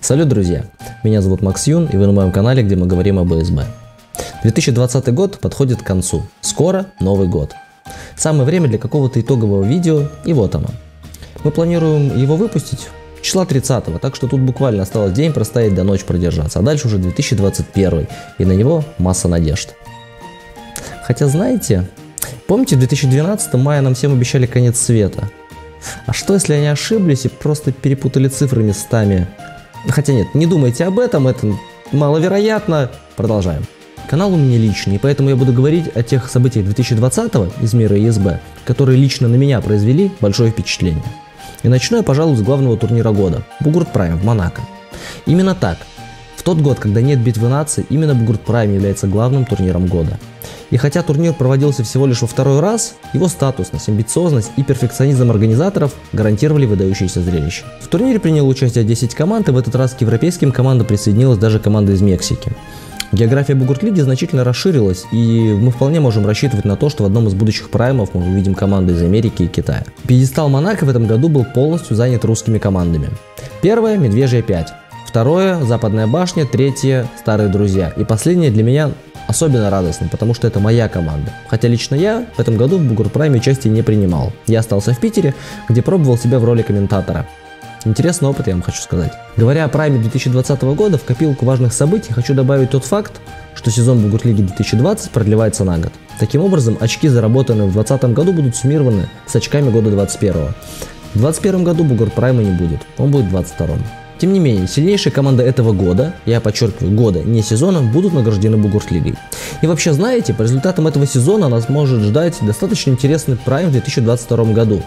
Салют, друзья! Меня зовут Макс Юн, и вы на моем канале, где мы говорим об АСБ. 2020 год подходит к концу. Скоро Новый год. Самое время для какого-то итогового видео, и вот оно. Мы планируем его выпустить числа 30-го, так что тут буквально осталось день простоять, до ночи продержаться. А дальше уже 2021, и на него масса надежд. Хотя знаете, помните, в 2012 мая нам всем обещали конец света? А что если они ошиблись и просто перепутали цифры местами? Хотя нет, не думайте об этом, это маловероятно. Продолжаем. Канал у меня личный, поэтому я буду говорить о тех событиях 2020-го из мира АСБ, которые лично на меня произвели большое впечатление. И начну я, пожалуй, с главного турнира года – Бугурт Прайм в Монако. Именно так. В тот год, когда нет битвы наций, именно Бугурт Прайм является главным турниром года. И хотя турнир проводился всего лишь во второй раз, его статусность, амбициозность и перфекционизм организаторов гарантировали выдающееся зрелище. В турнире приняло участие 10 команд, и в этот раз к европейским командам присоединилась даже команда из Мексики. География Бугурт-лиги значительно расширилась, и мы вполне можем рассчитывать на то, что в одном из будущих праймов мы увидим команды из Америки и Китая. Пьедестал Монако в этом году был полностью занят русскими командами. Первое – Медвежья 5, второе – Западная башня, третье – Старые друзья, и последнее для меня особенно радостно, потому что это моя команда. Хотя лично я в этом году в Бугурт Прайме участия не принимал. Я остался в Питере, где пробовал себя в роли комментатора. Интересный опыт, я вам хочу сказать. Говоря о прайме 2020 года, в копилку важных событий хочу добавить тот факт, что сезон Бугурт-лиги 2020 продлевается на год. Таким образом, очки, заработанные в 2020 году, будут суммированы с очками года 2021. В 2021 году Бугурт Прайма не будет, он будет в 2022. Тем не менее, сильнейшие команды этого года, я подчеркиваю, года, не сезона, будут награждены Бугурт-лигой. И вообще, знаете, по результатам этого сезона нас может ждать достаточно интересный прайм в 2022 году.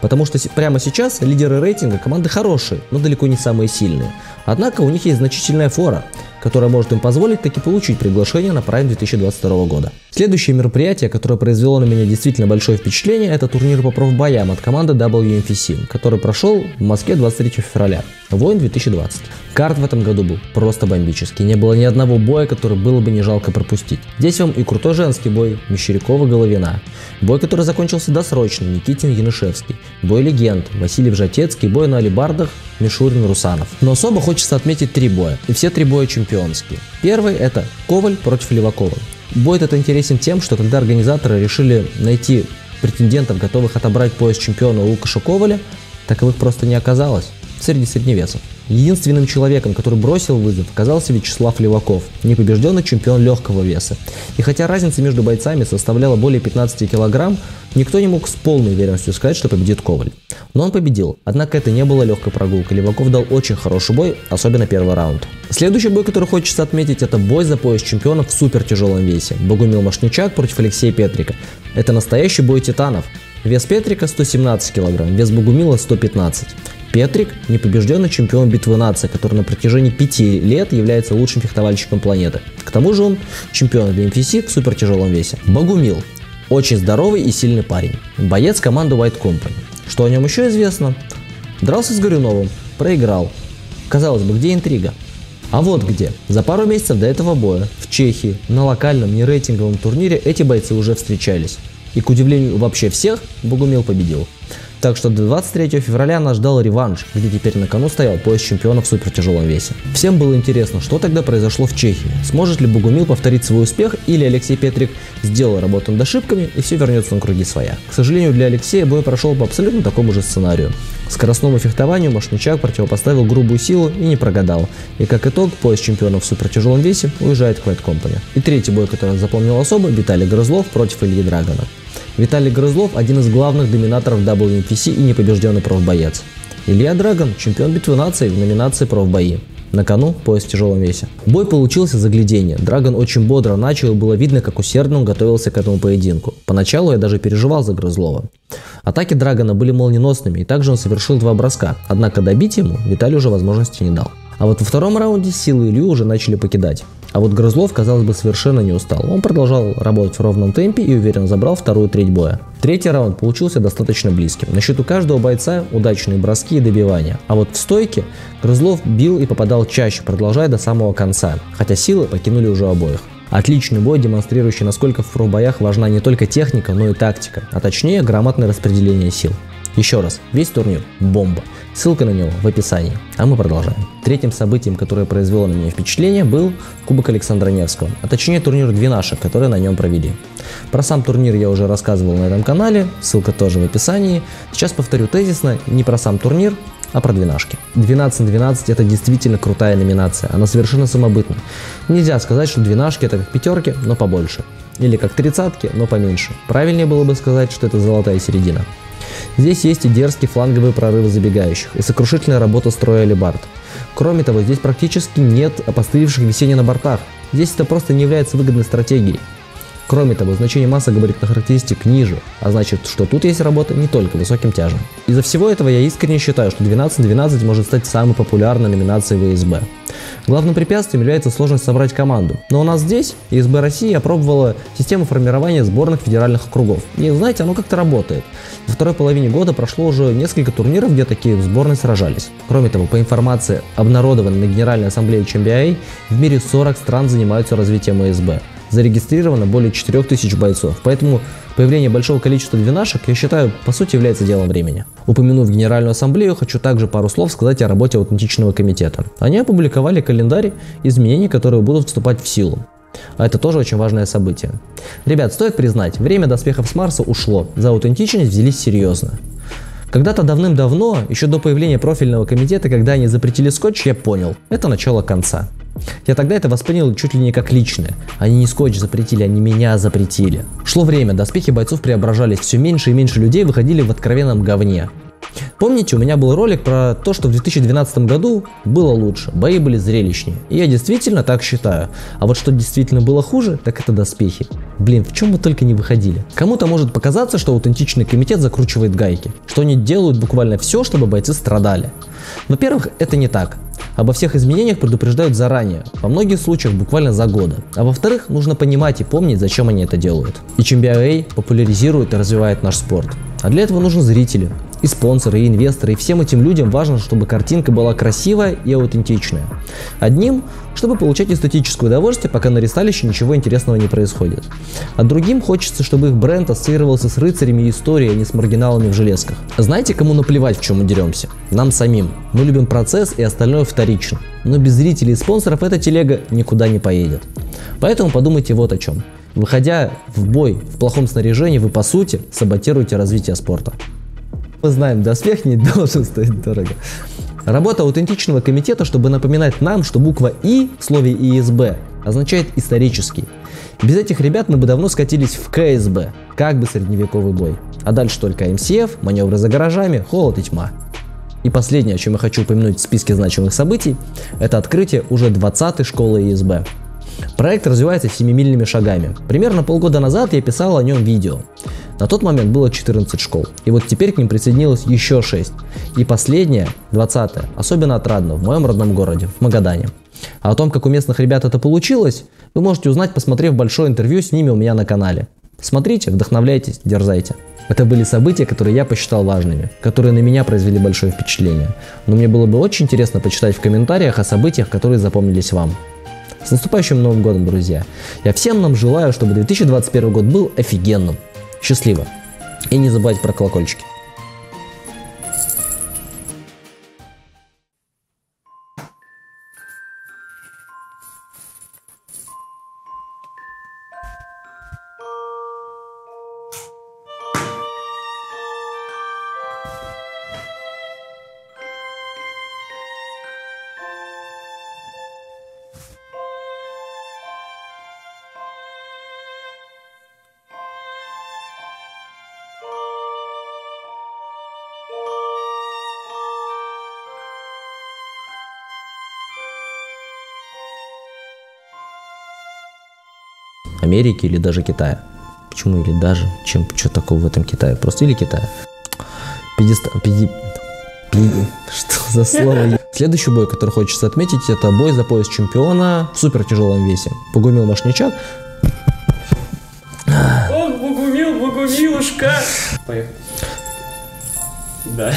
Потому что прямо сейчас лидеры рейтинга команды хорошие, но далеко не самые сильные. Однако у них есть значительная фора, которая может им позволить таки получить приглашение на прайм 2022 года. Следующее мероприятие, которое произвело на меня действительно большое впечатление, это турнир по профбоям от команды WMFC, который прошел в Москве 23 февраля. Войн 2020. Карт в этом году был просто бомбический. Не было ни одного боя, который было бы не жалко пропустить. Здесь вам и крутой женский бой Мещерякова-Головина, бой, который закончился досрочно, Никитин-Янышевский, бой легенд Васильев-Жатецкий, бой на алибардах Мишурин-Русанов. Но особо хочется отметить 3 боя, и все 3 боя чемпионские. Первый – это Коваль против Левакова. Бой этот интересен тем, что когда организаторы решили найти претендентов, готовых отобрать пояс чемпиона у Лукаша Коваля, таковых просто не оказалось среди средневесов. Единственным человеком, который бросил вызов, оказался Вячеслав Леваков, непобежденный чемпион легкого веса. И хотя разница между бойцами составляла более 15 килограмм, никто не мог с полной уверенностью сказать, что победит Коваль. Но он победил, однако это не была легкой прогулкой. Леваков дал очень хороший бой, особенно первый раунд. Следующий бой, который хочется отметить, это бой за пояс чемпиона в супертяжелом весе. Богумил Машничак против Алексея Петрика. Это настоящий бой титанов. Вес Петрика 117 килограмм, вес Богумила 115. Петрик – непобежденный чемпион битвы наций, который на протяжении 5 лет является лучшим фехтовальщиком планеты. К тому же он чемпион WMFC в супертяжелом весе. Богумил – очень здоровый и сильный парень. Боец команды White Company. Что о нем еще известно? Дрался с Горюновым, проиграл. Казалось бы, где интрига? А вот где. За пару месяцев до этого боя в Чехии на локальном нерейтинговом турнире эти бойцы уже встречались. И к удивлению вообще всех, Богумил победил. Так что до 23 февраля нас ждал реванш, где теперь на кону стоял пояс чемпиона в супертяжелом весе. Всем было интересно, что тогда произошло в Чехии. Сможет ли Богумил повторить свой успех, или Алексей Петрик сделал работу над ошибками и все вернется на круги своя. К сожалению для Алексея бой прошел по абсолютно такому же сценарию. Скоростному фехтованию Машничак противопоставил грубую силу и не прогадал. И как итог, пояс чемпиона в супертяжелом весе уезжает к White Company. И третий бой, который он запомнил особо, Виталий Грызлов против Ильи Драгона. Виталий Грызлов – один из главных доминаторов WMFC и непобежденный профбоец. Илья Драгон – чемпион битвы наций в номинации профбои. На кону пояс в тяжелом весе. Бой получился загляденье. Драгон очень бодро начал, и было видно, как усердно он готовился к этому поединку. Поначалу я даже переживал за Грызлова. Атаки Драгона были молниеносными, и также он совершил 2 броска. Однако добить ему Виталий уже возможности не дал. А вот во втором раунде силы Илью уже начали покидать. А вот Грызлов, казалось бы, совершенно не устал. Он продолжал работать в ровном темпе и уверенно забрал вторую треть боя. Третий раунд получился достаточно близким. На счету каждого бойца удачные броски и добивания. А вот в стойке Грызлов бил и попадал чаще, продолжая до самого конца, хотя силы покинули уже обоих. Отличный бой, демонстрирующий, насколько в профбоях важна не только техника, но и тактика, а точнее грамотное распределение сил. Еще раз, весь турнир – бомба. Ссылка на него в описании. А мы продолжаем. Третьим событием, которое произвело на меня впечатление, был Кубок Александра Невского, а точнее турнир «Двенашек», который на нем провели. Про сам турнир я уже рассказывал на этом канале, ссылка тоже в описании. Сейчас повторю тезисно не про сам турнир, а про двенашки. 12 на 12 это действительно крутая номинация, она совершенно самобытна. Нельзя сказать, что двенашки это как пятерки, но побольше. Или как тридцатки, но поменьше. Правильнее было бы сказать, что это золотая середина. Здесь есть и дерзкий фланговый прорыв забегающих, и сокрушительная работа строя алибард. Кроме того, здесь практически нет опостылевших висений на бортах. Здесь это просто не является выгодной стратегией. Кроме того, значение массы габаритных характеристик ниже, а значит, что тут есть работа не только высоким тяжем. Из-за всего этого я искренне считаю, что 12 на 12 может стать самой популярной номинацией ВСБ. Главным препятствием является сложность собрать команду. Но у нас здесь ИСБ России опробовала систему формирования сборных федеральных округов. И знаете, оно как-то работает. Во второй половине года прошло уже несколько турниров, где такие сборные сражались. Кроме того, по информации, обнародованной на Генеральной Ассамблее ЧМБА, в мире 40 стран занимаются развитием ИСБ. Зарегистрировано более 4000 бойцов, поэтому появление большого количества двенашек, я считаю, по сути является делом времени. Упомянув Генеральную Ассамблею, хочу также пару слов сказать о работе аутентичного комитета. Они опубликовали календарь изменений, которые будут вступать в силу. А это тоже очень важное событие. Ребят, стоит признать, время доспехов с Марса ушло, за аутентичность взялись серьезно. Когда-то давным-давно, еще до появления профильного комитета, когда они запретили скотч, я понял, это начало конца. Я тогда это воспринял чуть ли не как личное. Они не скотч запретили, они меня запретили. Шло время, доспехи бойцов преображались, все меньше и меньше людей выходили в откровенном говне. Помните, у меня был ролик про то, что в 2012 году было лучше, бои были зрелищнее. И я действительно так считаю. А вот что действительно было хуже, так это доспехи. Блин, в чем вы только не выходили. Кому-то может показаться, что аутентичный комитет закручивает гайки, что они делают буквально все, чтобы бойцы страдали. Во-первых, это не так. Обо всех изменениях предупреждают заранее, во многих случаях буквально за годы. А во-вторых, нужно понимать и помнить, зачем они это делают. И ЧМБА популяризирует и развивает наш спорт. А для этого нужны зрители, и спонсоры, и инвесторы, и всем этим людям важно, чтобы картинка была красивая и аутентичная. Одним, чтобы получать эстетическое удовольствие, пока на ресталище ничего интересного не происходит. А другим хочется, чтобы их бренд ассоциировался с рыцарями и историей, а не с маргиналами в железках. Знаете, кому наплевать, в чем мы деремся? Нам самим. Мы любим процесс, и остальное вторично. Но без зрителей и спонсоров эта телега никуда не поедет. Поэтому подумайте вот о чем. Выходя в бой в плохом снаряжении, вы по сути саботируете развитие спорта. Мы знаем, доспех не должен стоить дорого. Работа аутентичного комитета, чтобы напоминать нам, что буква И в слове ИСБ означает исторический. Без этих ребят мы бы давно скатились в КСБ, как бы средневековый бой. А дальше только МСФ, маневры за гаражами, холод и тьма. И последнее, о чем я хочу упомянуть в списке значимых событий, это открытие уже 20-й школы ИСБ. Проект развивается семимильными шагами. Примерно полгода назад я писал о нем видео. На тот момент было 14 школ, и вот теперь к ним присоединилось еще 6. И последняя, 20-я, особенно отрадна в моем родном городе, в Магадане. А о том, как у местных ребят это получилось, вы можете узнать, посмотрев большое интервью с ними у меня на канале. Смотрите, вдохновляйтесь, дерзайте. Это были события, которые я посчитал важными, которые на меня произвели большое впечатление. Но мне было бы очень интересно почитать в комментариях о событиях, которые запомнились вам. С наступающим Новым годом, друзья! Я всем нам желаю, чтобы 2021 год был офигенным. Счастливо! И не забывайте про колокольчики. Америки или даже Китая. Почему или даже? Что такого в этом Китае? Просто или Китая? Что за слово? Следующий бой, который хочется отметить, это бой за пояс чемпиона в супер тяжелом весе. Богумил Машничак. Ох, Богумил, Богумилушка! Поехали. Да.